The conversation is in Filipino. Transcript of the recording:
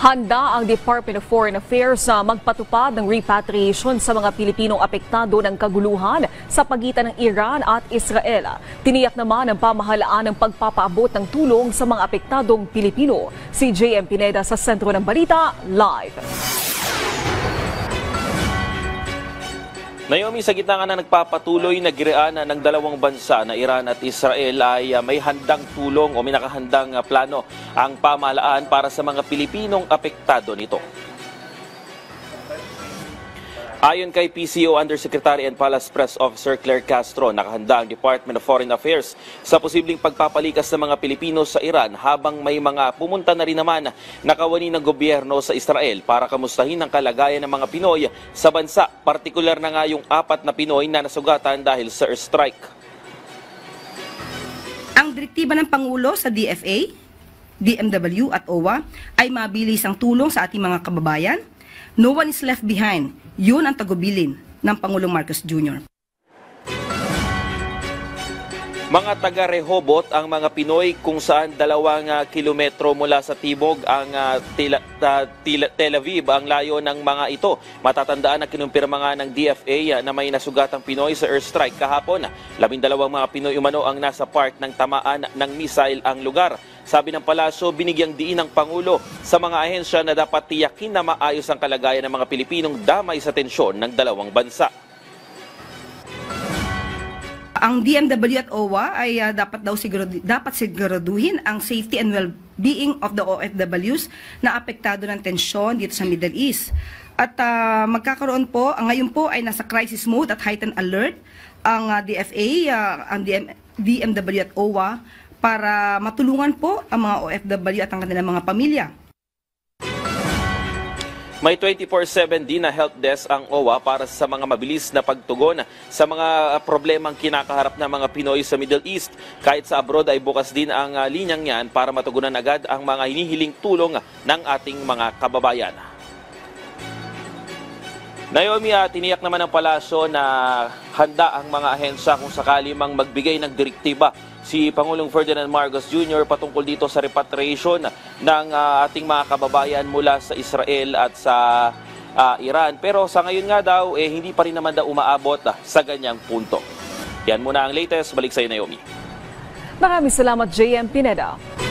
Handa ang Department of Foreign Affairs sa magpatupad ng repatriation sa mga Pilipinong apektado ng kaguluhan sa pagitan ng Iran at Israel. Tiniyak naman ng pamahalaan ng pagpapaabot ng tulong sa mga apektadong Pilipino. Si JM Pineda sa sentro ng balita, live. Naomi, sa gitna nga na nagpapatuloy na girian ng dalawang bansa na Iran at Israel ay may handang tulong o may nakahandang plano ang pamahalaan para sa mga Pilipinong apektado nito. Ayon kay PCO Undersecretary and Palace Press Officer Claire Castro, nakahanda ang Department of Foreign Affairs sa posibleng pagpapalikas ng mga Pilipino sa Iran habang may mga pumunta na rin naman na kawani ng gobyerno sa Israel para kamustahin ang kalagayan ng mga Pinoy sa bansa. Partikular na nga yung 4 na Pinoy na nasugatan dahil sa airstrike. Ang direktiba ng Pangulo sa DFA, DMW at OWA ay mabilis ang tulong sa ating mga kababayan. No one is left behind. Yun ang tagubilin ng Pangulong Marcos Jr. Mga taga-Rehoboth ang mga Pinoy kung saan 2 kilometro mula sa tibog ang Tel Aviv ang layo ng mga ito. Matatandaan na kinumpirma nga ng DFA na may nasugatang Pinoy sa airstrike kahapon. 12 mga Pinoy umano ang nasa part ng tamaan ng missile ang lugar. Sabi ng palasyo, binigyang diin ng Pangulo sa mga ahensya na dapat tiyakin na maayos ang kalagayan ng mga Pilipinong damay sa tensyon ng dalawang bansa. Ang DMW at OWA ay dapat siguraduhin ang safety and well-being of the OFWs na apektado ng tensyon dito sa Middle East. At magkakaroon po, ngayon po ay nasa crisis mode at heightened alert ang DFA, ang DMW at OWA para matulungan po ang mga OFW at ang kanilang mga pamilya. May 24/7 din na help desk ang OWA para sa mga mabilis na pagtugon sa mga problemang kinakaharap ng mga Pinoy sa Middle East. Kahit sa abroad ay bukas din ang linyang yan para matugunan agad ang mga hinihiling tulong ng ating mga kababayan. Naomi, tiniyak naman ng palasyo na handa ang mga ahensya kung sakali mang magbigay ng direktiba si Pangulong Ferdinand Marcos Jr. patungkol dito sa repatriation ng ating mga kababayan mula sa Israel at sa Iran. Pero sa ngayon nga daw, hindi pa rin naman daw umaabot sa ganyang punto. Yan muna ang latest. Balik sa iyo, Naomi. Maraming salamat, JM Pineda.